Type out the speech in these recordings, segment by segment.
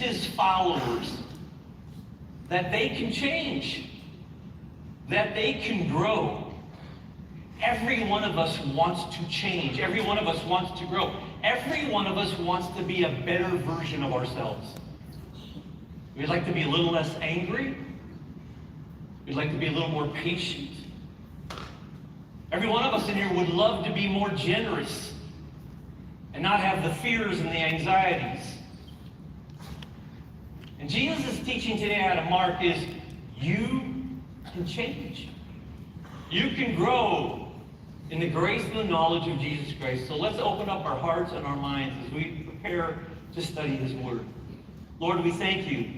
his followers that they can change, that they can grow. Every one of us wants to change. Every one of us wants to grow. Every one of us wants to be a better version of ourselves. We'd like to be a little less angry. We'd like to be a little more patient. Every one of us in here would love to be more generous and not have the fears and the anxieties. And Jesus' teaching today out of Mark is, you can change. You can grow in the grace and the knowledge of Jesus Christ. So let's open up our hearts and our minds as we prepare to study His Word. Lord, we thank you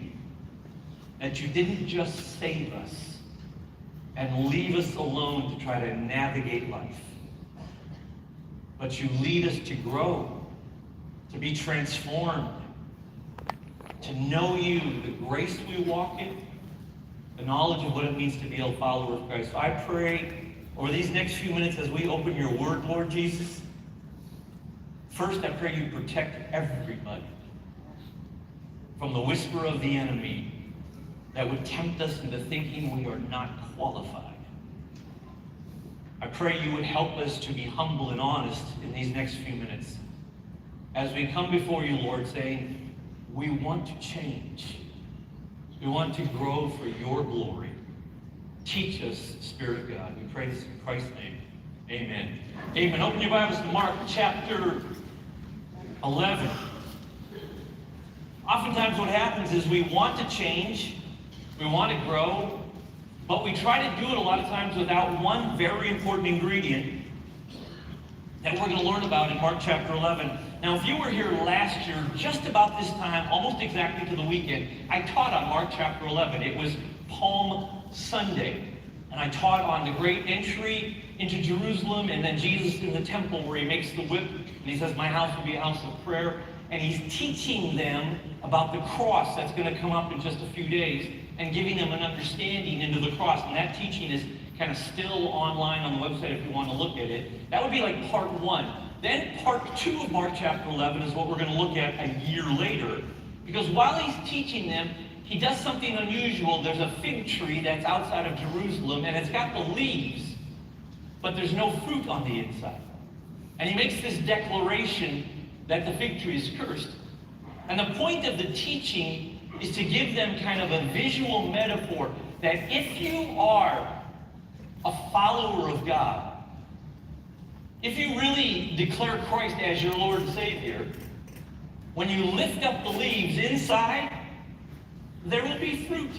that you didn't just save us and leave us alone to try to navigate life, but you lead us to grow, to be transformed, to know you, the grace we walk in, the knowledge of what it means to be a follower of Christ. So I pray over these next few minutes as we open your word, Lord Jesus, first I pray you protect everybody from the whisper of the enemy that would tempt us into thinking we are not qualified. I pray you would help us to be humble and honest in these next few minutes as we come before you, Lord, saying, we want to change. We want to grow for your glory. Teach us, Spirit of God. We pray this in Christ's name. Amen. Amen. Open your Bibles to Mark chapter 11. Oftentimes what happens is we want to change, we want to grow, but we try to do it a lot of times without one very important ingredient that we're going to learn about in Mark chapter 11. Now, if you were here last year, just about this time, almost exactly to the weekend, I taught on Mark chapter 11. It was Palm Sunday. And I taught on the great entry into Jerusalem, and then Jesus in the temple where he makes the whip, and he says, my house will be a house of prayer. And he's teaching them about the cross that's going to come up in just a few days, and giving them an understanding into the cross. And that teaching is kind of still online on the website if you want to look at it. That would be like part one. Then part two of Mark chapter 11 is what we're going to look at a year later. Because while he's teaching them, he does something unusual. There's a fig tree that's outside of Jerusalem, and it's got the leaves, but there's no fruit on the inside. And he makes this declaration that the fig tree is cursed. And the point of the teaching is to give them kind of a visual metaphor that if you are a follower of God, if you really declare Christ as your Lord and Savior, when you lift up the leaves inside, there will be fruit.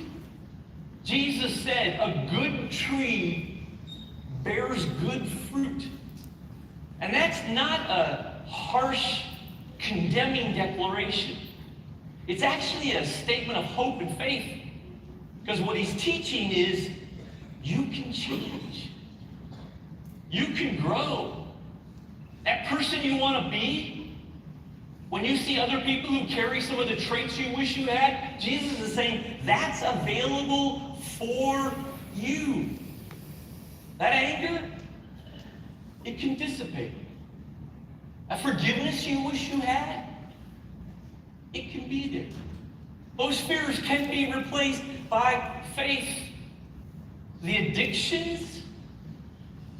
Jesus said, a good tree bears good fruit. And that's not a harsh, condemning declaration. It's actually a statement of hope and faith. Because what he's teaching is, you can change. You can grow. That person you want to be, when you see other people who carry some of the traits you wish you had, Jesus is saying, that's available for you. That anger, it can dissipate. That forgiveness you wish you had, it can be there. Those fears can be replaced by faith. The addictions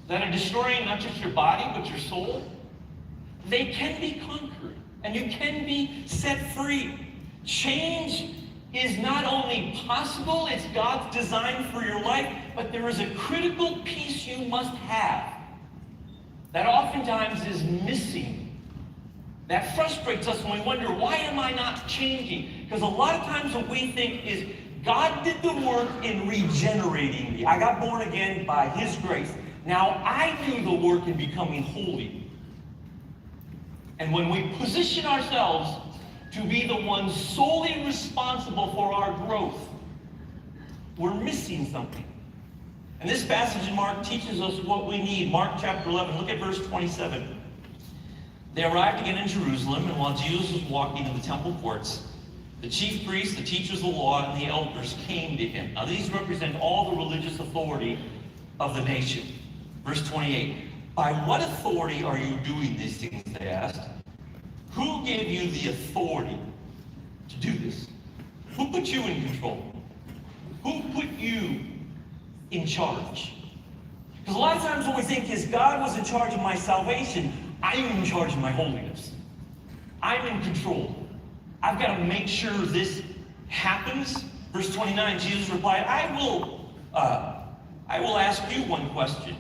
that are destroying not just your body, but your soul, they can be conquered, and you can be set free. Change is not only possible, it's God's design for your life, but there is a critical piece you must have that oftentimes is missing. That frustrates us when we wonder, why am I not changing? Because a lot of times what we think is, God did the work in regenerating me. I got born again by His grace. Now I do the work in becoming holy. And when we position ourselves to be the ones solely responsible for our growth, we're missing something. And this passage in Mark teaches us what we need. Mark chapter 11, look at verse 27. They arrived again in Jerusalem, and while Jesus was walking in the temple courts, the chief priests, the teachers of the law, and the elders came to him. Now these represent all the religious authority of the nation. Verse 28, by what authority are you doing these things, they asked. Who gave you the authority to do this? Who put you in control? Who put you in charge? Because a lot of times what we think is God was in charge of my salvation, I'm in charge of my holiness. I'm in control. I've got to make sure this happens. Verse 29, Jesus replied, I will ask you one question.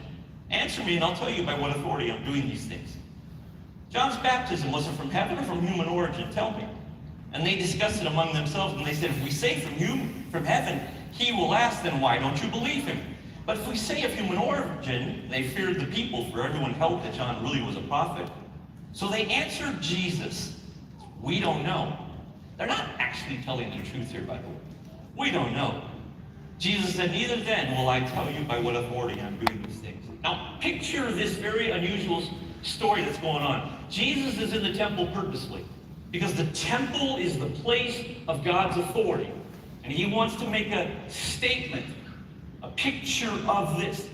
Answer me and I'll tell you by what authority I'm doing these things. John's baptism, was it from heaven or from human origin? Tell me. And they discussed it among themselves, and they said, if we say from heaven, he will ask, then why don't you believe him? But if we say of human origin, they feared the people, for everyone held that John really was a prophet. So they answered Jesus, we don't know. They're not actually telling the truth here, by the way. We don't know. Jesus said, neither then will I tell you by what authority I'm doing these things. Now, picture this very unusual story that's going on. Jesus is in the temple purposely, because the temple is the place of God's authority. And he wants to make a statement, a picture of this.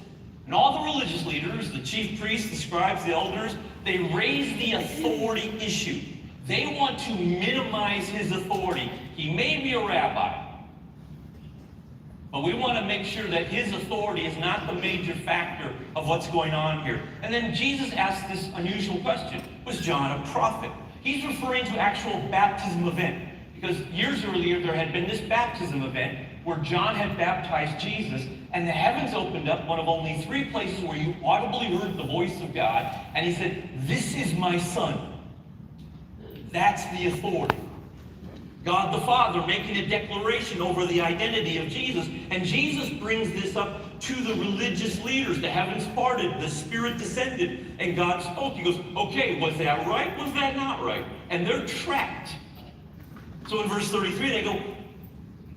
And all the religious leaders, the chief priests, the scribes, the elders, they raise the authority issue. They want to minimize his authority. He may be a rabbi, but we want to make sure that his authority is not the major factor of what's going on here. And then Jesus asked this unusual question. Was John a prophet? He's referring to actual baptism event. Because years earlier, there had been this baptism event where John had baptized Jesus, and the heavens opened up, one of only 3 places where you audibly heard the voice of God, and he said, this is my son. That's the authority. God the Father making a declaration over the identity of Jesus, and Jesus brings this up to the religious leaders. The heavens parted, the Spirit descended, and God spoke. He goes, okay, was that right? Was that not right? And they're trapped. So in verse 33, they go,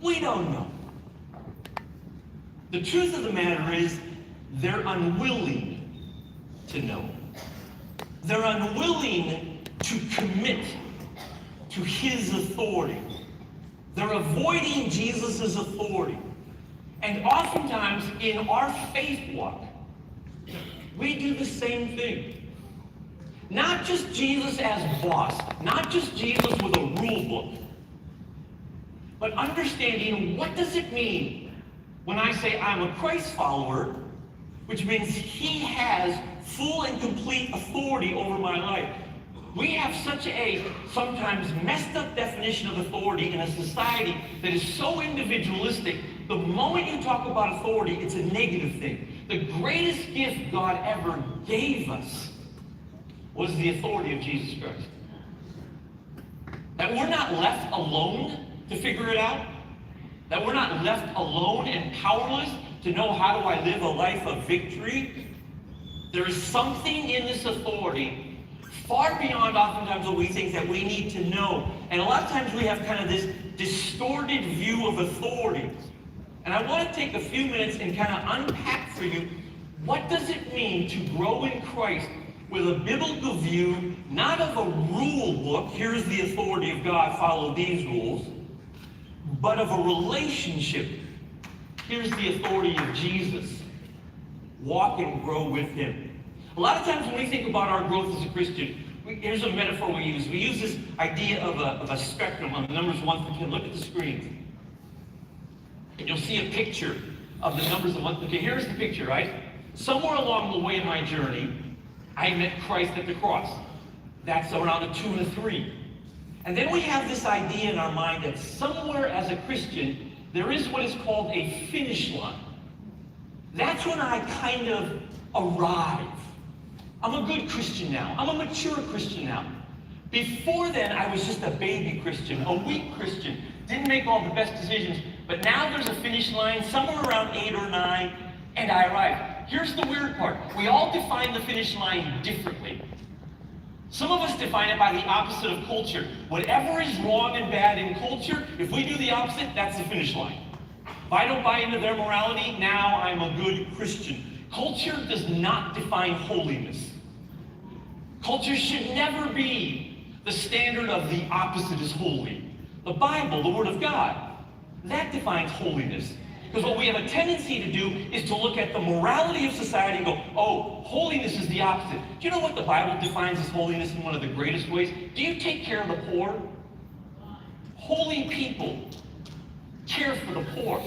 we don't know. The truth of the matter is, they're unwilling to know. They're unwilling to commit to his authority. They're avoiding Jesus' authority. And oftentimes in our faith walk, we do the same thing. Not just Jesus as boss, not just Jesus with a rule book, but understanding what does it mean when I say I'm a Christ follower, which means he has full and complete authority over my life. We have such a sometimes messed up definition of authority in a society that is so individualistic. The moment you talk about authority, it's a negative thing. The greatest gift God ever gave us was the authority of Jesus Christ. That we're not left alone to figure it out. That we're not left alone and powerless to know how do I live a life of victory. There is something in this authority far beyond oftentimes what we think that we need to know. And a lot of times we have kind of this distorted view of authority. And I want to take a few minutes and kind of unpack for you, what does it mean to grow in Christ with a biblical view, not of a rule book, here's the authority of God, follow these rules, but of a relationship. Here's the authority of Jesus. Walk and grow with him. A lot of times when we think about our growth as a Christian, here's a metaphor we use. We use this idea of a spectrum on the numbers 1 through 10. Look at the screen. And you'll see a picture of the numbers of 1 through 10. Here's the picture, right? Somewhere along the way in my journey, I met Christ at the cross. That's around a 2 and a 3. And then we have this idea in our mind that somewhere as a Christian, there is what is called a finish line. That's when I kind of arrive. I'm a good Christian now. I'm a mature Christian now. Before then, I was just a baby Christian, a weak Christian. Didn't make all the best decisions. But now there's a finish line somewhere around 8 or 9, and I arrive. Here's the weird part. We all define the finish line differently. Some of us define it by the opposite of culture. Whatever is wrong and bad in culture, if we do the opposite, that's the finish line. If I don't buy into their morality, now I'm a good Christian. Culture does not define holiness. Culture should never be the standard of the opposite is holy. The Bible, the Word of God, that defines holiness. Because what we have a tendency to do is to look at the morality of society and go, oh, holiness is the opposite. Do you know what the Bible defines as holiness in one of the greatest ways? Do you take care of the poor? Holy people care for the poor.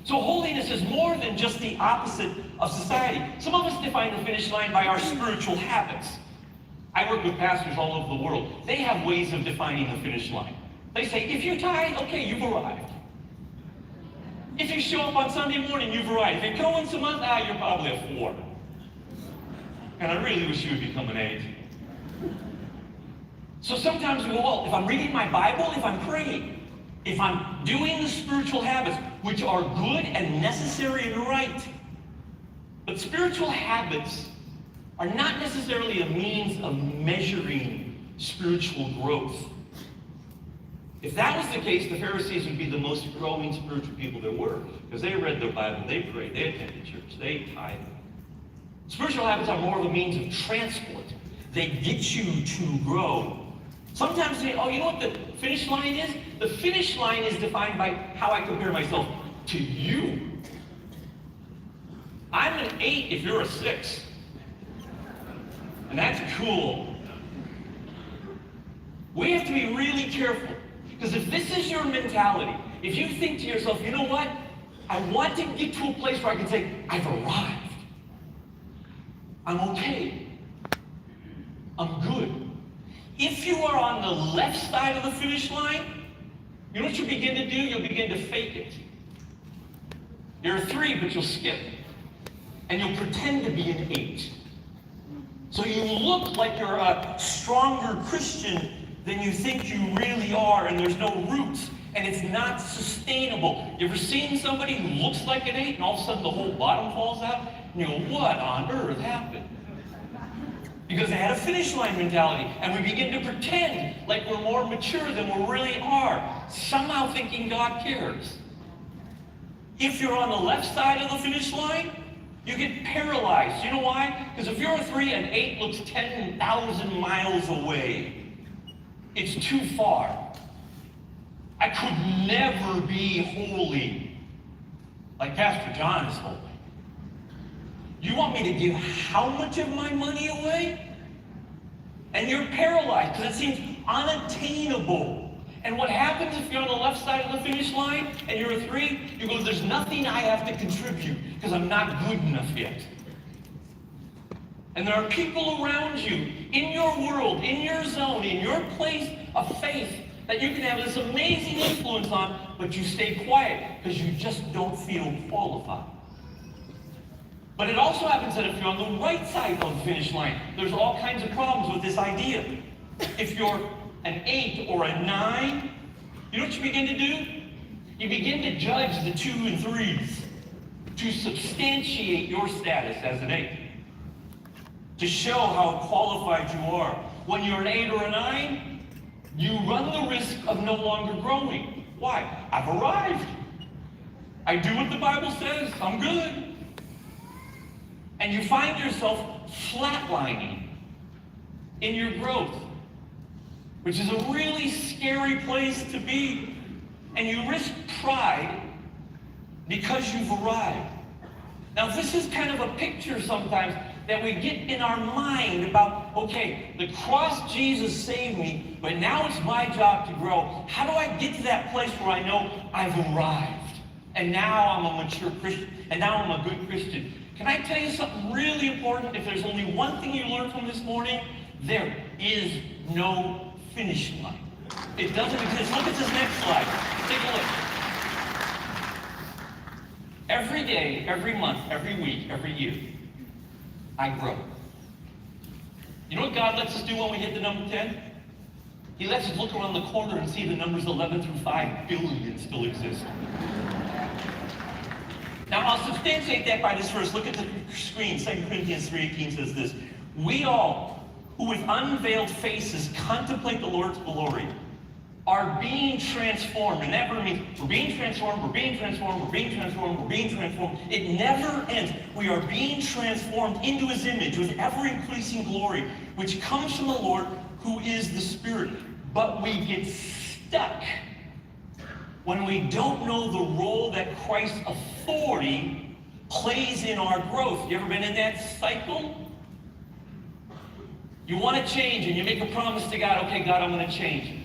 So holiness is more than just the opposite of society. Some of us define the finish line by our spiritual habits. I work with pastors all over the world. They have ways of defining the finish line. They say, if you tithe, okay, you've arrived. If you show up on Sunday morning, you've arrived. If you go once a month, you're probably a 4. And I really wish you would become an 8. So sometimes we go, well, if I'm reading my Bible, if I'm praying, if I'm doing the spiritual habits, which are good and necessary and right, but spiritual habits are not necessarily a means of measuring spiritual growth. If that was the case, the Pharisees would be the most growing spiritual people there were, because they read their Bible, they prayed, they attended church, they tithed. Spiritual habits are more of a means of transport. They get you to grow. Sometimes they say, oh, you know what the finish line is? The finish line is defined by how I compare myself to you. I'm an 8 if you're a 6. And that's cool. We have to be really careful. Because if this is your mentality, if you think to yourself, you know what? I want to get to a place where I can say, I've arrived. I'm okay. I'm good. If you are on the left side of the finish line, you know what you begin to do? You'll begin to fake it. You're a 3, but you'll skip. And you'll pretend to be an 8. So you look like you're a stronger Christian than you think you really are, and there's no roots, and it's not sustainable. You ever seen somebody who looks like an 8, and all of a sudden the whole bottom falls out? And you go, what on earth happened? Because they had a finish line mentality, and we begin to pretend like we're more mature than we really are, somehow thinking God cares. If you're on the left side of the finish line, you get paralyzed. You know why? Because if you're a 3, an 8 looks 10,000 miles away. It's too far. I could never be holy like Pastor John is holy. You want me to give how much of my money away? And you're paralyzed because it seems unattainable. And what happens if you're on the left side of the finish line and you're a 3? You go, there's nothing I have to contribute because I'm not good enough yet. And there are people around you, in your world, in your zone, in your place of faith that you can have this amazing influence on, but you stay quiet because you just don't feel qualified. But it also happens that if you're on the right side of the finish line, there's all kinds of problems with this idea. If you're an 8 or a 9, you know what you begin to do? You begin to judge the 2 and 3s to substantiate your status as an 8. To show how qualified you are. When you're an 8 or a 9, you run the risk of no longer growing. Why? I've arrived. I do what the Bible says. I'm good. And you find yourself flatlining in your growth, which is a really scary place to be. And you risk pride because you've arrived. Now, this is kind of a picture sometimes that we get in our mind about, okay, the cross, Jesus saved me, but now it's my job to grow. How do I get to that place where I know I've arrived? And now I'm a mature Christian, and now I'm a good Christian. Can I tell you something really important? If there's only one thing you learned from this morning, there is no finish line. It doesn't exist. Look at this next slide. Take a look. Every day, every month, every week, every year, I grow. You know what God lets us do when we hit the number 10? He lets us look around the corner and see the numbers 11 through 5 billion still exist. Now, I'll substantiate that by this verse. Look at the screen. 2 Corinthians 3:18 says this. We all, who with unveiled faces contemplate the Lord's glory, are being transformed. And that means we're being transformed, we're being transformed, we're being transformed, we're being transformed. It never ends. We are being transformed into His image with ever-increasing glory, which comes from the Lord, who is the Spirit. But we get stuck when we don't know the role that Christ's authority plays in our growth. You ever been in that cycle? You want to change and you make a promise to God, okay, God, I'm going to change.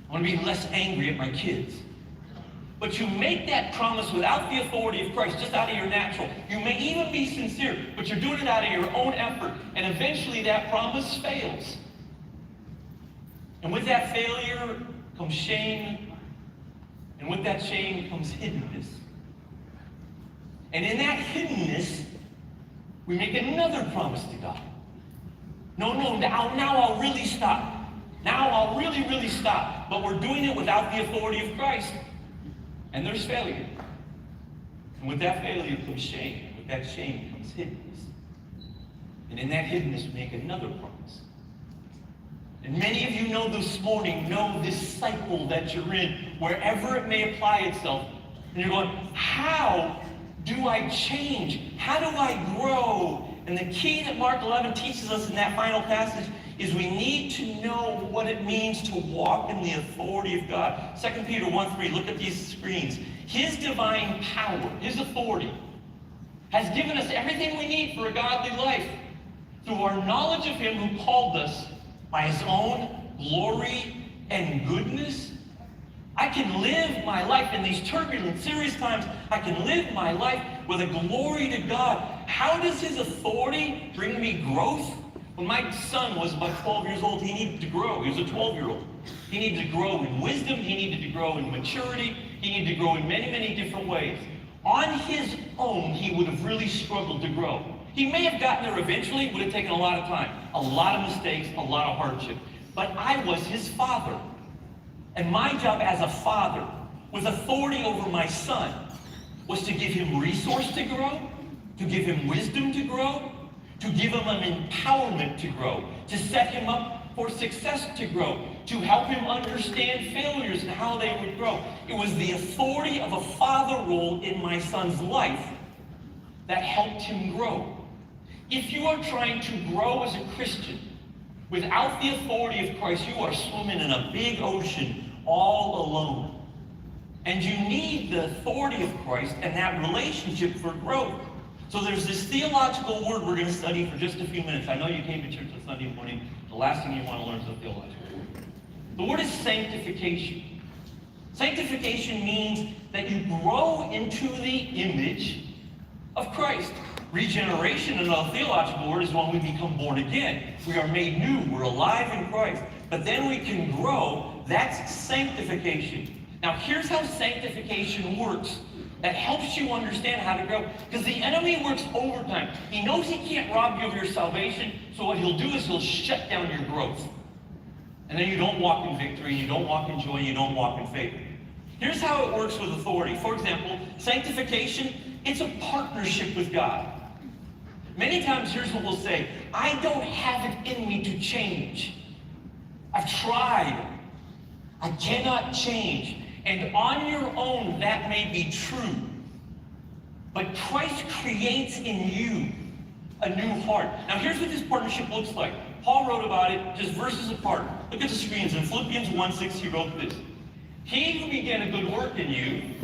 I want to be less angry at my kids. But you make that promise without the authority of Christ, just out of your natural. You may even be sincere, but you're doing it out of your own effort. And eventually that promise fails. And with that failure comes shame. And with that shame comes hiddenness. And in that hiddenness, we make another promise to God. No, now I'll really stop. Now I'll really stop. But we're doing it without the authority of Christ. And there's failure. And with that failure comes shame. With that shame comes hiddenness. And in that hiddenness, we make another promise. And many of you know this morning, know this cycle that you're in, wherever it may apply itself. And you're going, how do I change? How do I grow? And the key that Mark 11 teaches us in that final passage is we need to know what it means to walk in the authority of God. 2 Peter 1:3, look at these screens. His divine power, his authority, has given us everything we need for a godly life through our knowledge of him who called us by his own glory and goodness. I can live my life in these turbulent, serious times. I can live my life with a glory to God. How does his authority bring me growth? When my son was about 12 years old, he needed to grow. He was a 12-year-old. He needed to grow in wisdom. He needed to grow in maturity. He needed to grow in many, many different ways. On his own, he would have really struggled to grow. He may have gotten there eventually. It would have taken a lot of time, a lot of mistakes, a lot of hardship. But I was his father. And my job as a father, with authority over my son, was to give him resource to grow, to give him wisdom to grow, to give him an empowerment to grow, to set him up for success to grow, to help him understand failures and how they would grow. It was the authority of a father role in my son's life that helped him grow. If you are trying to grow as a Christian without the authority of Christ, you are swimming in a big ocean all alone. And you need the authority of Christ and that relationship for growth. So there's this theological word we're going to study for just a few minutes. I know you came to church on Sunday morning. The last thing you want to learn is the theological word. The word is sanctification. Sanctification means that you grow into the image of Christ. Regeneration, another theological word, is when we become born again. We are made new. We're alive in Christ. But then we can grow. That's sanctification. Now, here's how sanctification works. That helps you understand how to grow. Because the enemy works overtime. He knows he can't rob you of your salvation, so what he'll do is he'll shut down your growth. And then you don't walk in victory, you don't walk in joy, you don't walk in faith. Here's how it works with authority. For example, sanctification, it's a partnership with God. Many times, here's what we'll say: I don't have it in me to change. I've tried. I cannot change. And on your own, that may be true. But Christ creates in you a new heart. Now, here's what this partnership looks like. Paul wrote about it just verses apart. Look at the screens. In Philippians 1:6, he wrote this: He who began a good work in you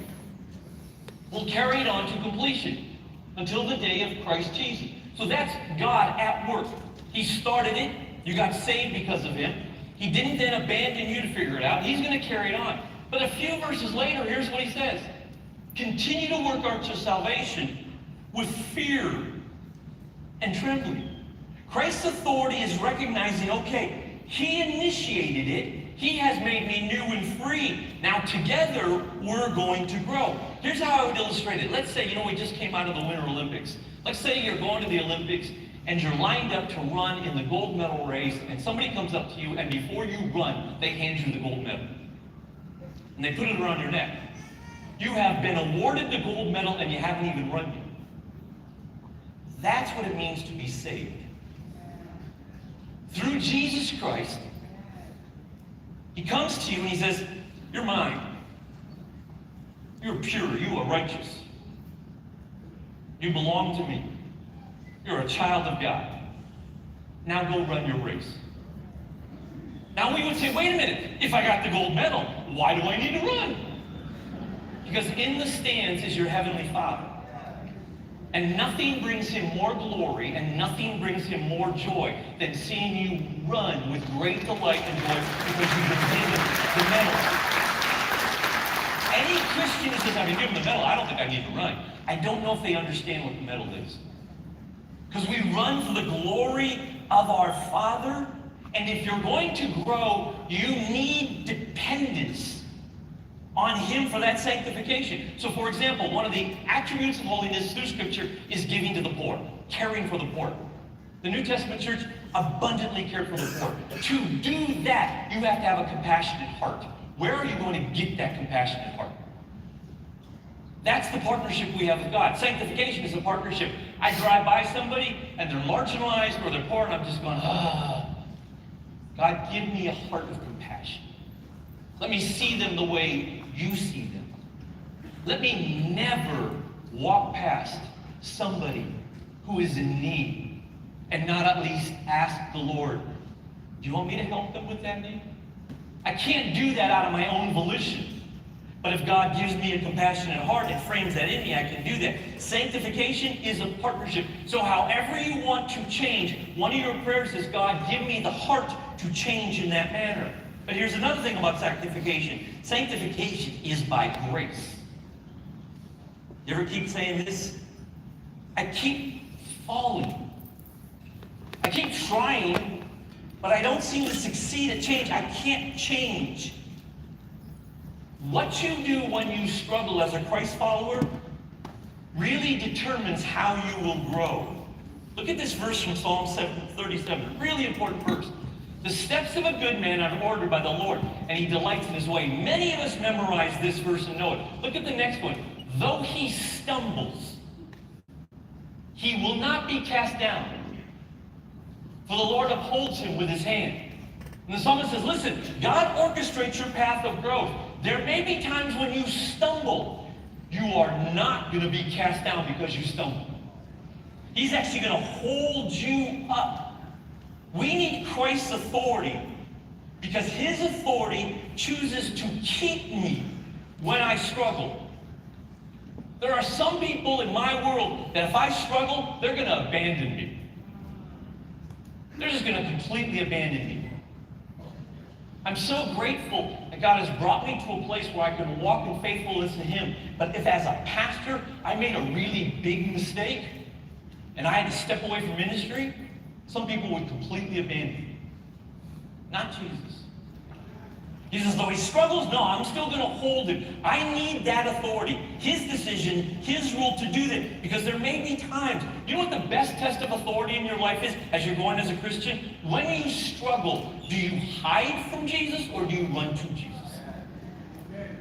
will carry it on to completion until the day of Christ Jesus. So that's God at work. He started it. You got saved because of him. He didn't then abandon you to figure it out. He's going to carry it on. But a few verses later, here's what he says: Continue to work out your salvation with fear and trembling. Christ's authority is recognizing, okay, he initiated it. He has made me new and free. Now together, we're going to grow. Here's how I would illustrate it. Let's say, we just came out of the Winter Olympics. Let's say you're going to the Olympics and you're lined up to run in the gold medal race, and somebody comes up to you, and before you run, they hand you the gold medal. And they put it around your neck. You have been awarded the gold medal and you haven't even run yet. That's what it means to be saved. Through Jesus Christ, he comes to you and he says, you're mine. You're pure. You are righteous. You belong to me. You're a child of God. Now go run your race. Now we would say, wait a minute. If I got the gold medal, why do I need to run? Because in the stands is your heavenly Father. And nothing brings him more glory and nothing brings him more joy than seeing you run with great delight and joy because you've been given the medal. Any Christian who says, I've been given the medal, I don't think I need to run. I don't know if they understand what the medal is. Because we run for the glory of our Father, and if you're going to grow, you need dependence on Him for that sanctification. So for example, one of the attributes of holiness through Scripture is giving to the poor, caring for the poor. The New Testament church abundantly cared for the poor. To do that, you have to have a compassionate heart. Where are you going to get that compassionate heart? That's the partnership we have with God. Sanctification is a partnership. I drive by somebody and they're marginalized or they're poor and I'm just going, God, give me a heart of compassion. Let me see them the way you see them. Let me never walk past somebody who is in need and not at least ask the Lord, do you want me to help them with that need? I can't do that out of my own volition. But if God gives me a compassionate heart and frames that in me, I can do that. Sanctification is a partnership. So however you want to change, one of your prayers is, God, give me the heart to change in that manner. But here's another thing about sanctification. Sanctification is by grace. You ever keep saying this? I keep falling. I keep trying, but I don't seem to succeed at change. I can't change. What you do when you struggle as a Christ follower really determines how you will grow. Look at this verse from Psalm 37, really important verse. The steps of a good man are ordered by the Lord, and he delights in his way. Many of us memorize this verse and know it. Look at the next one. Though he stumbles, he will not be cast down, for the Lord upholds him with his hand. And the psalmist says, listen, God orchestrates your path of growth. There may be times when you stumble. You are not going to be cast down because you stumble. He's actually going to hold you up. We need Christ's authority because his authority chooses to keep me when I struggle. There are some people in my world that if I struggle, they're going to abandon me. They're just going to completely abandon me. I'm so grateful that God has brought me to a place where I can walk in faithfulness to him. But if as a pastor I made a really big mistake and I had to step away from ministry, some people would completely abandon me. Not Jesus. He says, though he struggles, no, I'm still going to hold him. I need that authority, his decision, his rule to do that. Because there may be times, you know what the best test of authority in your life is as you're going as a Christian? When you struggle, do you hide from Jesus or do you run to Jesus?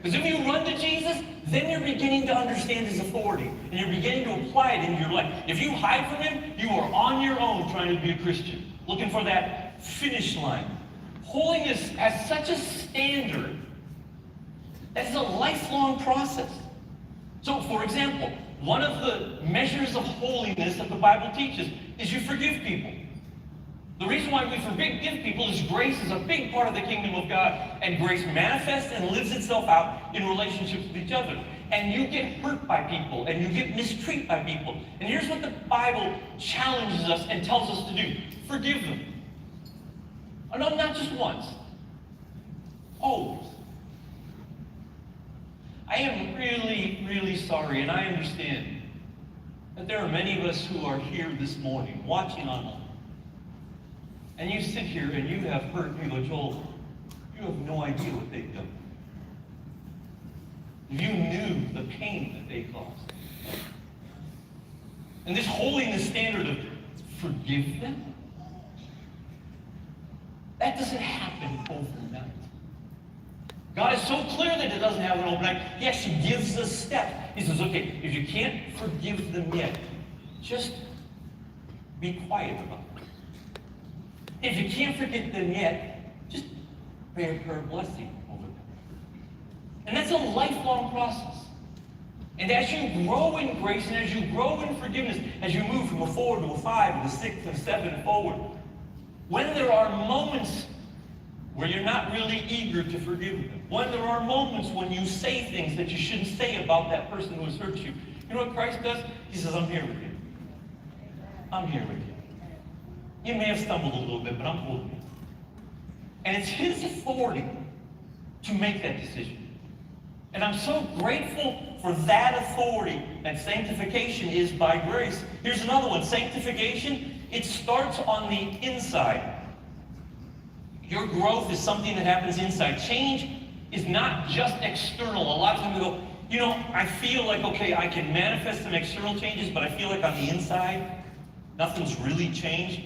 Because if you run to Jesus, then you're beginning to understand his authority. And you're beginning to apply it in your life. If you hide from him, you are on your own trying to be a Christian. Looking for that finish line. Holiness has such a standard that it's a lifelong process. So, for example, one of the measures of holiness that the Bible teaches is you forgive people. The reason why we forgive people is grace is a big part of the kingdom of God, and grace manifests and lives itself out in relationships with each other. And you get hurt by people, and you get mistreated by people. And here's what the Bible challenges us and tells us to do. Forgive them. Oh, no, not just once. Always. I am really, really sorry, and I understand that there are many of us who are here this morning, watching online. And you sit here and you have hurt me, but Joel, you have no idea what they've done. You knew the pain that they caused. And this holiness standard of forgive them, that doesn't happen overnight. God is so clear that it doesn't happen overnight. He actually gives us steps. He says, okay, if you can't forgive them yet, just be quiet about it. If you can't forget them yet, just pray a prayer of blessing over them. And that's a lifelong process. And as you grow in grace and as you grow in forgiveness, as you move from a 4 to a 5 and a 6 and a 7 and forward, when there are moments where you're not really eager to forgive them, when there are moments when you say things that you shouldn't say about that person who has hurt you, you know what Christ does? He says, I'm here with you. I'm here with you. You may have stumbled a little bit, but I'm holding you. And it's his authority to make that decision. And I'm so grateful for that authority. And sanctification is by grace. Here's another one. Sanctification, it starts on the inside. Your growth is something that happens inside. Change is not just external. A lot of times we go, I feel like, okay, I can manifest some external changes, but I feel like on the inside, nothing's really changed.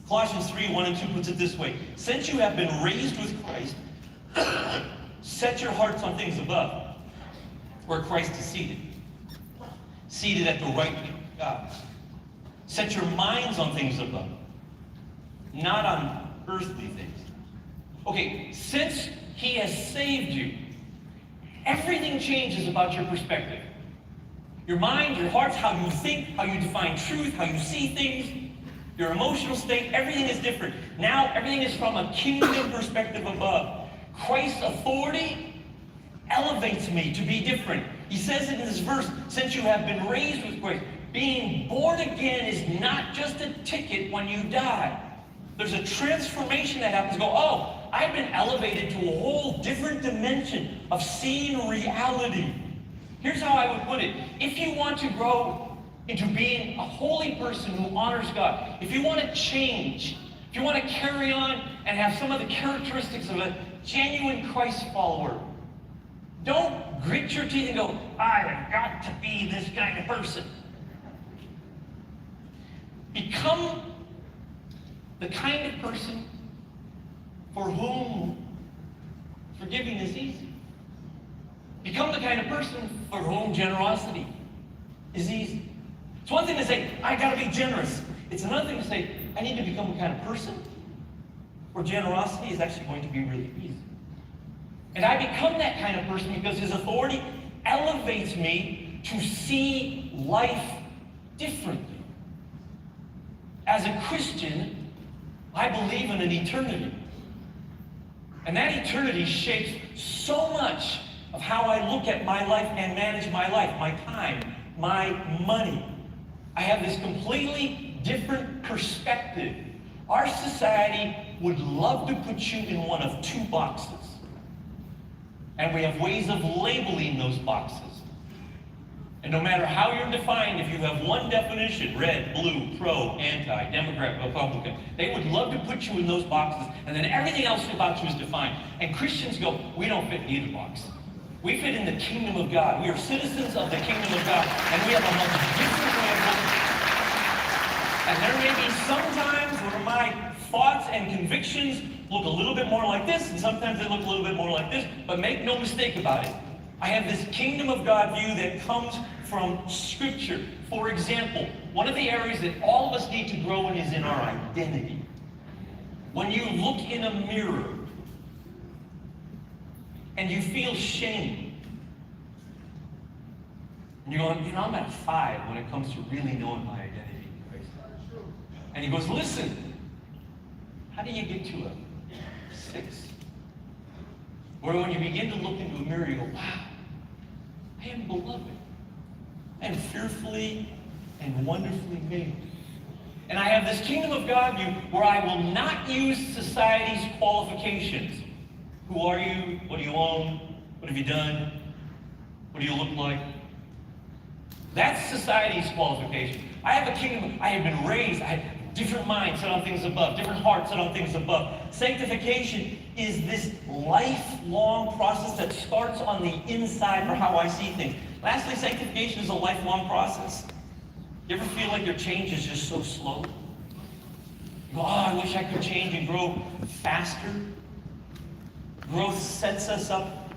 Colossians 3:1-2 puts it this way. Since you have been raised with Christ, set your hearts on things above, where Christ is seated. Seated at the right hand of God. Set your minds on things above, not on earthly things. Okay, since he has saved you, everything changes about your perspective. Your mind, your heart, how you think, how you define truth, how you see things, your emotional state, everything is different. Now, everything is from a kingdom perspective above. Christ's authority elevates me to be different. He says it in this verse, since you have been raised with Christ. Being born again is not just a ticket when you die. There's a transformation that happens. Go, oh, I've been elevated to a whole different dimension of seeing reality. Here's how I would put it. If you want to grow into being a holy person who honors God, if you want to change, if you want to carry on and have some of the characteristics of a genuine Christ follower, don't grit your teeth and go, I have got to be this kind of person. Become the kind of person for whom forgiving is easy. Become the kind of person for whom generosity is easy. It's one thing to say, I gotta be generous. It's another thing to say, I need to become the kind of person where generosity is actually going to be really easy. And I become that kind of person because his authority elevates me to see life differently. As a Christian, I believe in an eternity. And that eternity shapes so much of how I look at my life and manage my life, my time, my money. I have this completely different perspective. Our society would love to put you in one of two boxes. And we have ways of labeling those boxes. And no matter how you're defined, if you have one definition, red, blue, pro, anti, Democrat, Republican, they would love to put you in those boxes, and then everything else about you is defined. And Christians go, we don't fit in either box. We fit in the kingdom of God. We are citizens of the kingdom of God, and we have a much different way of looking. And there may be some times where my thoughts and convictions look a little bit more like this, and sometimes they look a little bit more like this, but make no mistake about it. I have this kingdom of God view that comes from Scripture. For example, one of the areas that all of us need to grow in is in our identity. When you look in a mirror and you feel shame, and you're going, I'm at 5 when it comes to really knowing my identity. And he goes, listen, how do you get to a 6? Or when you begin to look into a mirror, you go, wow, I am beloved. I am fearfully and wonderfully made. And I have this kingdom of God view where I will not use society's qualifications. Who are you? What do you own? What have you done? What do you look like? That's society's qualification. I have a kingdom. I have been raised. I have different minds set on things above, different hearts set on things above. Sanctification is this lifelong process that starts on the inside for how I see things. Lastly, sanctification is a lifelong process. You ever feel like your change is just so slow? You go, I wish I could change and grow faster. Growth sets us up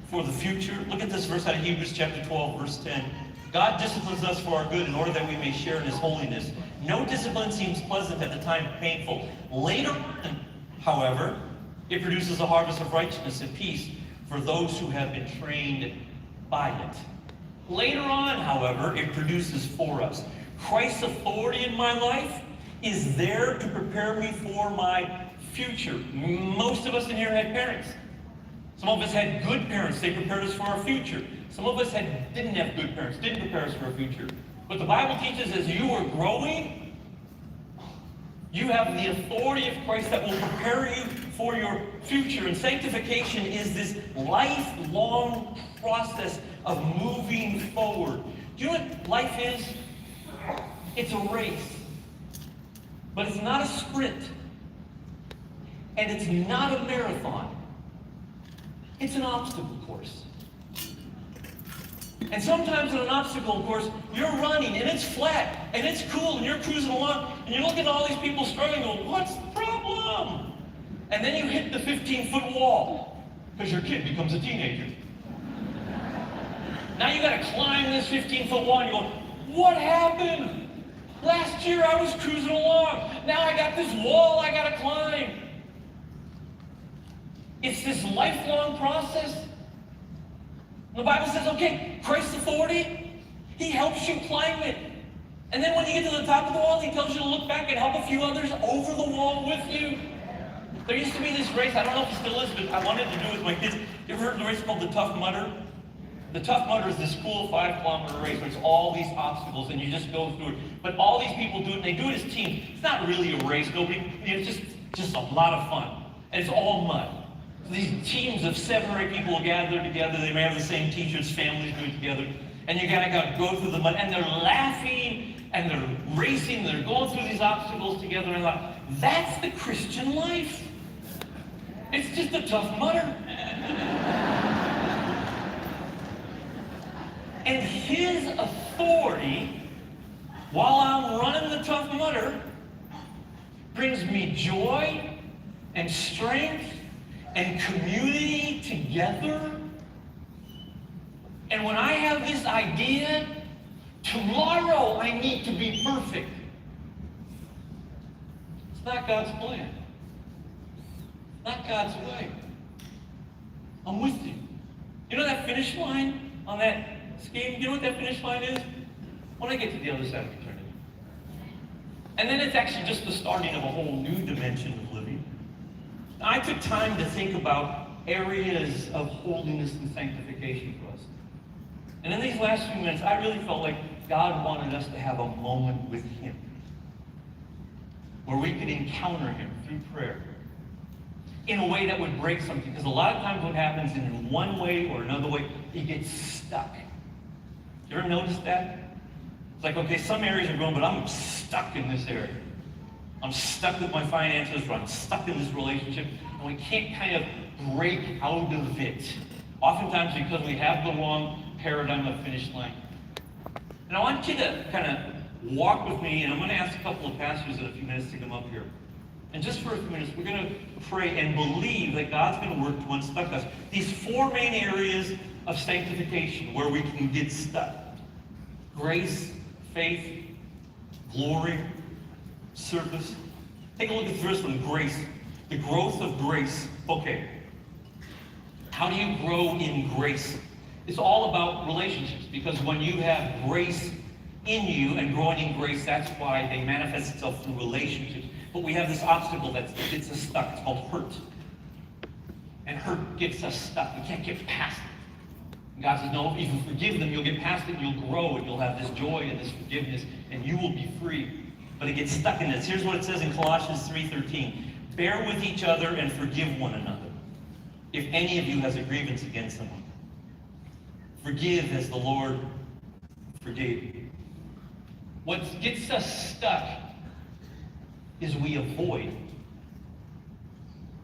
for the future. Look at this verse out of Hebrews chapter 12, verse 10. God disciplines us for our good in order that we may share in his holiness. No discipline seems pleasant at the time, but painful. Later on, however, it produces a harvest of righteousness and peace for those who have been trained by it. Later on, however, it produces for us. Christ's authority in my life is there to prepare me for my future. Most of us in here had parents. Some of us had good parents. They prepared us for our future. Some of us didn't have good parents, didn't prepare us for our future. But the Bible teaches as you are growing, you have the authority of Christ that will prepare you for your future. And sanctification is this lifelong process of moving forward. Do you know what life is? It's a race. But it's not a sprint. And it's not a marathon. It's an obstacle course. And sometimes in an obstacle course, you're running and it's flat and it's cool and you're cruising along and you look at all these people struggling and go, what's the problem? And then you hit the 15-foot wall because your kid becomes a teenager. Now you got to climb this 15-foot wall and you go, what happened? Last year I was cruising along. Now I got this wall I got to climb. It's this lifelong process. The Bible says, okay, Christ's authority, he helps you climb it. And then when you get to the top of the wall, he tells you to look back and help a few others over the wall with you. There used to be this race, I don't know if it still is, but I wanted to do it with my kids. You ever heard of the race called the Tough Mudder? The Tough Mudder is this cool 5-kilometer race where it's all these obstacles and you just go through it. But all these people do it, and they do it as teams. It's not really a race, it's just a lot of fun. And it's all mud. These teams of 7 or 8 people will gather together. They may have the same teachers, families do it together. And you gotta go through the mud. And they're laughing, and they're racing, they're going through these obstacles together. And I thought, that's the Christian life. It's just a tough mudder. And his authority, while I'm running the tough mudder, brings me joy and strength and community together. And when I have this idea, tomorrow I need to be perfect. It's not God's plan. It's not God's way. I'm with you. You know that finish line on that scheme? You know what that finish line is? When I get to the other side of eternity. And then it's actually just the starting of a whole new dimension of living. I took time to think about areas of holiness and sanctification for us. And in these last few minutes, I really felt like God wanted us to have a moment with him where we could encounter him through prayer in a way that would break something. Because a lot of times what happens in one way or another way, it gets stuck. You ever notice that? It's like, okay, some areas are growing, but I'm stuck in this area. I'm stuck with my finances, or I'm stuck in this relationship, and we can't kind of break out of it. Oftentimes because we have the wrong paradigm of finish line. And I want you to kind of walk with me, and I'm going to ask a couple of pastors in a few minutes to come up here. And just for a few minutes, we're going to pray and believe that God's going to work to unstuck us. These 4 main areas of sanctification where we can get stuck. Grace, faith, glory, service. Take a look at the first one, grace. The growth of grace. Okay. How do you grow in grace? It's all about relationships, because when you have grace in you and growing in grace, that's why they manifest itself through relationships. But we have this obstacle that gets us stuck. It's called hurt. And hurt gets us stuck. We can't get past it. And God says, no, if you forgive them, you'll get past it, and you'll grow, and you'll have this joy and this forgiveness, and you will be free. But it gets stuck in this. Here's what it says in Colossians 3:13. Bear with each other and forgive one another, if any of you has a grievance against someone. Forgive as the Lord forgave you. What gets us stuck is we avoid.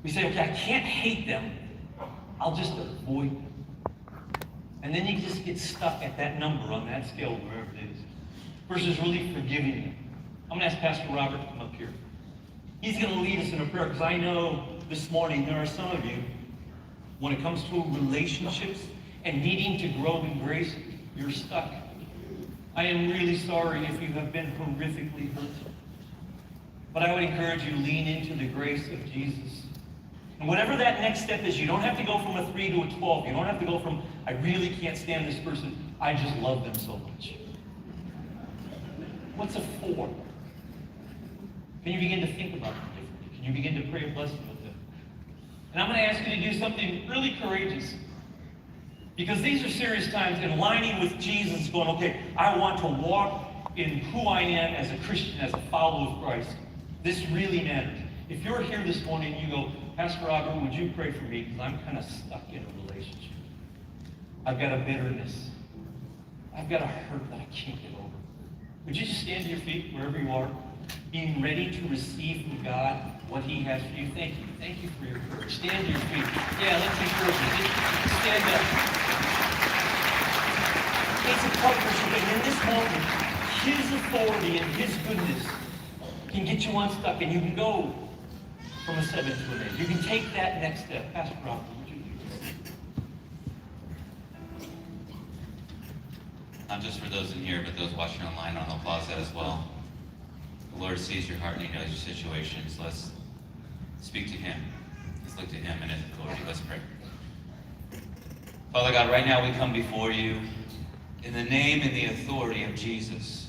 We say, okay, I can't hate them. I'll just avoid them. And then you just get stuck at that number on that scale, wherever it is, versus really forgiving them. I'm going to ask Pastor Robert to come up here. He's going to lead us in a prayer, because I know this morning there are some of you, when it comes to relationships and needing to grow in grace, you're stuck. I am really sorry if you have been horrifically hurt. But I would encourage you, lean into the grace of Jesus. And whatever that next step is, you don't have to go from a 3 to a 12. You don't have to go from, I really can't stand this person, I just love them so much. What's a 4? Can you begin to think about them differently? Can you begin to pray a blessing with them? And I'm going to ask you to do something really courageous. Because these are serious times, and aligning with Jesus, going, okay, I want to walk in who I am as a Christian, as a follower of Christ. This really matters. If you're here this morning and you go, Pastor Robert, would you pray for me? Because I'm kind of stuck in a relationship. I've got a bitterness. I've got a hurt that I can't get over. Would you just stand to your feet wherever you are, being ready to receive from God what he has for you? Thank you. Thank you for your courage. Stand to your feet. Yeah, let's encourage you. Just stand up. It's a partnership, and in this moment, his authority and his goodness can get you unstuck, and you can go from a 7 to an 8. You can take that next step. Pastor Robert, would you lead us? Not just for those in here, but those watching online on the plaza as well. The Lord sees your heart and he knows your situations. Let's speak to him. Let's look to him and his authority. Let's pray. Father God, right now we come before you in the name and the authority of Jesus.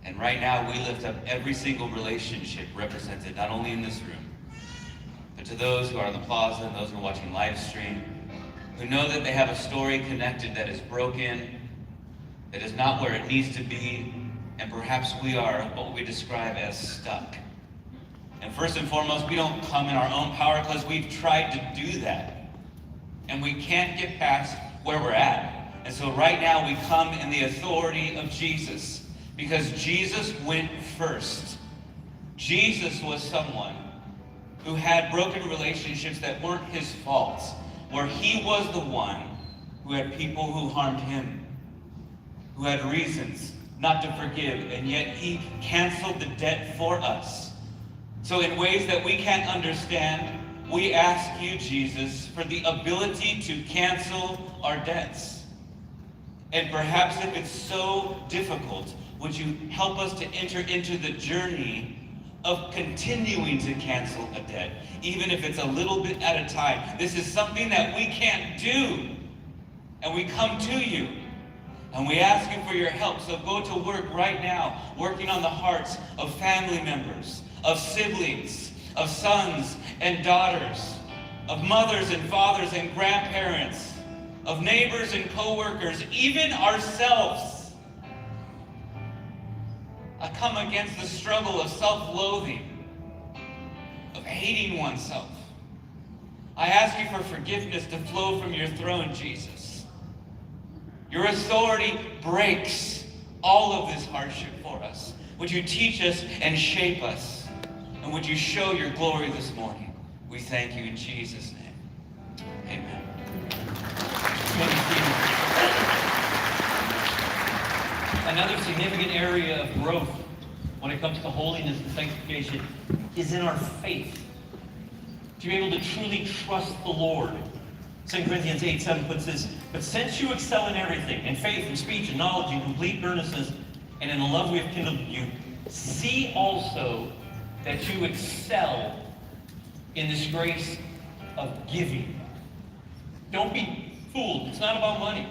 And right now we lift up every single relationship represented, not only in this room, but to those who are on the plaza and those who are watching live stream, who know that they have a story connected that is broken, that is not where it needs to be, and perhaps we are what we describe as stuck. And first and foremost, we don't come in our own power because we've tried to do that. And we can't get past where we're at. And so right now we come in the authority of Jesus, because Jesus went first. Jesus was someone who had broken relationships that weren't his fault, where he was the one who had people who harmed him, who had reasons not to forgive, and yet he canceled the debt for us. So in ways that we can't understand, we ask you, Jesus, for the ability to cancel our debts. And perhaps if it's so difficult, would you help us to enter into the journey of continuing to cancel a debt, even if it's a little bit at a time. This is something that we can't do. And we come to you. And we ask you for your help. So go to work right now, working on the hearts of family members, of siblings, of sons and daughters, of mothers and fathers and grandparents, of neighbors and co-workers, even ourselves. I come against the struggle of self-loathing, of hating oneself. I ask you for forgiveness to flow from your throne, Jesus. Your authority breaks all of this hardship for us. Would you teach us and shape us? And would you show your glory this morning? We thank you in Jesus' name. Amen. Another significant area of growth when it comes to holiness and sanctification is in our faith. To be able to truly trust the Lord. 2 Corinthians 8:7 puts this, but since you excel in everything, in faith, in speech, in knowledge, in complete earnestness, and in the love we have kindled in you, see also that you excel in this grace of giving. Don't be fooled. It's not about money.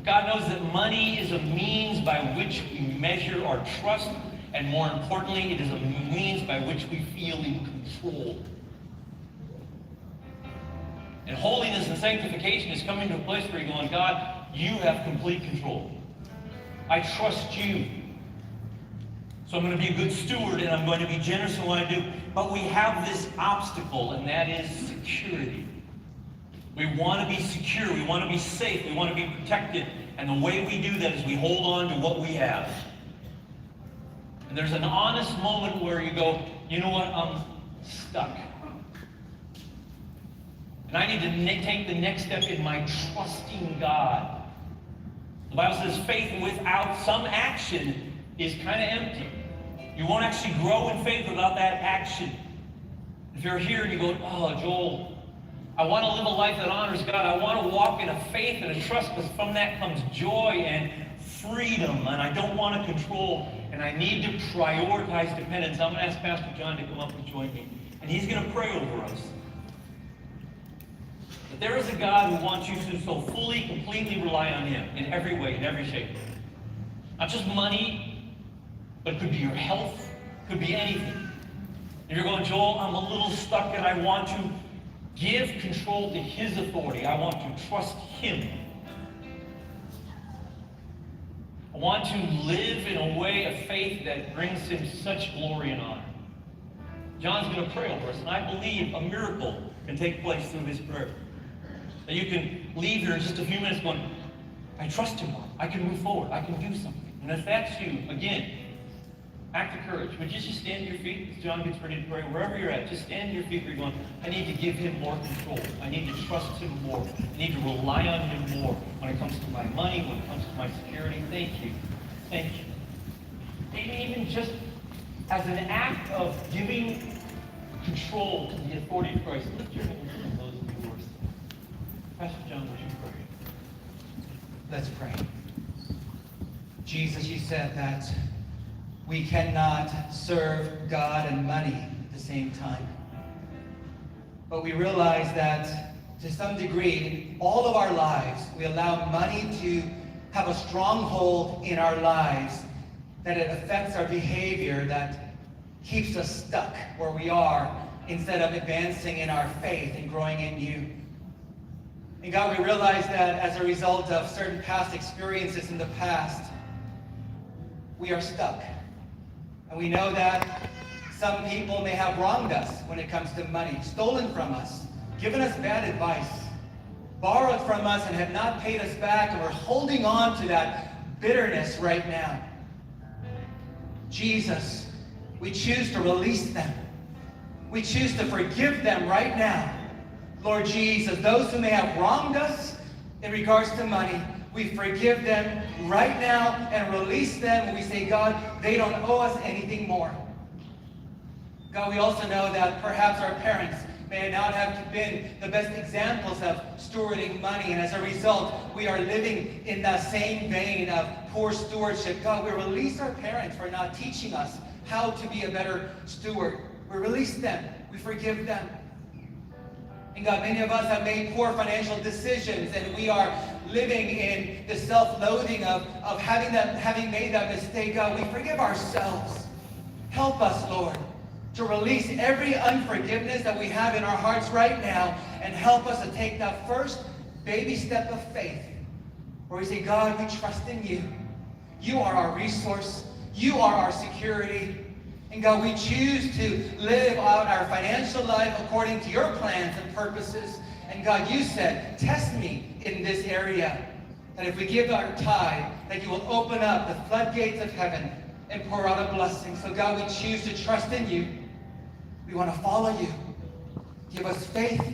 God knows that money is a means by which we measure our trust, and more importantly, it is a means by which we feel in control. And holiness and sanctification is coming to a place where you're going, God, you have complete control. I trust you. So I'm going to be a good steward, and I'm going to be generous in what I do. But we have this obstacle, and that is security. We want to be secure. We want to be safe. We want to be protected. And the way we do that is we hold on to what we have. And there's an honest moment where you go, you know what? I'm stuck. And I need to take the next step in my trusting God. The Bible says faith without some action is kind of empty. You won't actually grow in faith without that action. If you're here and you go, oh, Joel, I want to live a life that honors God. I want to walk in a faith and a trust, because from that comes joy and freedom, and I don't want to control, and I need to prioritize dependence. I'm going to ask Pastor John to come up and join me, and he's going to pray over us. But there is a God who wants you to so fully, completely rely on him in every way, in every shape. Not just money, but it could be your health, could be anything. And you're going, Joel, I'm a little stuck, and I want to give control to his authority. I want to trust him. I want to live in a way of faith that brings him such glory and honor. John's going to pray over us, and I believe a miracle can take place through this prayer. That you can leave here in just a few minutes going, I trust him more. I can move forward. I can do something. And if that's you, again, act of courage. Would you just stand to your feet as John gets ready to pray? Wherever you're at, just stand to your feet where you're going, I need to give him more control. I need to trust him more. I need to rely on him more when it comes to my money, when it comes to my security. Thank you. Thank you. Maybe even just as an act of giving control to the authority of Christ, lift your hands and those of you who are still. Pastor John, would you pray? Let's pray. Jesus, you said that we cannot serve God and money at the same time. But we realize that to some degree, in all of our lives, we allow money to have a stronghold in our lives, that it affects our behavior, that keeps us stuck where we are instead of advancing in our faith and growing in you. And God, we realize that as a result of certain past experiences in the past, we are stuck. And we know that some people may have wronged us when it comes to money, stolen from us, given us bad advice, borrowed from us and have not paid us back, and we're holding on to that bitterness right now. Jesus, we choose to release them. We choose to forgive them right now. Lord Jesus, those who may have wronged us in regards to money, we forgive them right now and release them. And we say, God, they don't owe us anything more. God, we also know that perhaps our parents may not have been the best examples of stewarding money. And as a result, we are living in that same vein of poor stewardship. God, we release our parents for not teaching us how to be a better steward. We release them. We forgive them. And God, many of us have made poor financial decisions, and we are living in the self-loathing of having made that mistake. God, we forgive ourselves. Help us, Lord, to release every unforgiveness that we have in our hearts right now, and help us to take that first baby step of faith, where we say, God, we trust in you. You are our resource. You are our security. And God, we choose to live out our financial life according to your plans and purposes. And God, you said, test me in this area. That if we give our tithe, that you will open up the floodgates of heaven and pour out a blessing. So God, we choose to trust in you. We want to follow you. Give us faith,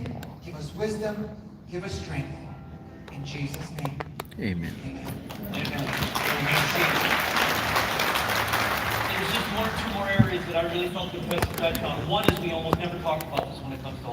give us wisdom, give us strength. In Jesus' name. Amen. Amen. Amen. There's just one or two more areas that I really felt the best to touch on. One is we almost never talk about this when it comes to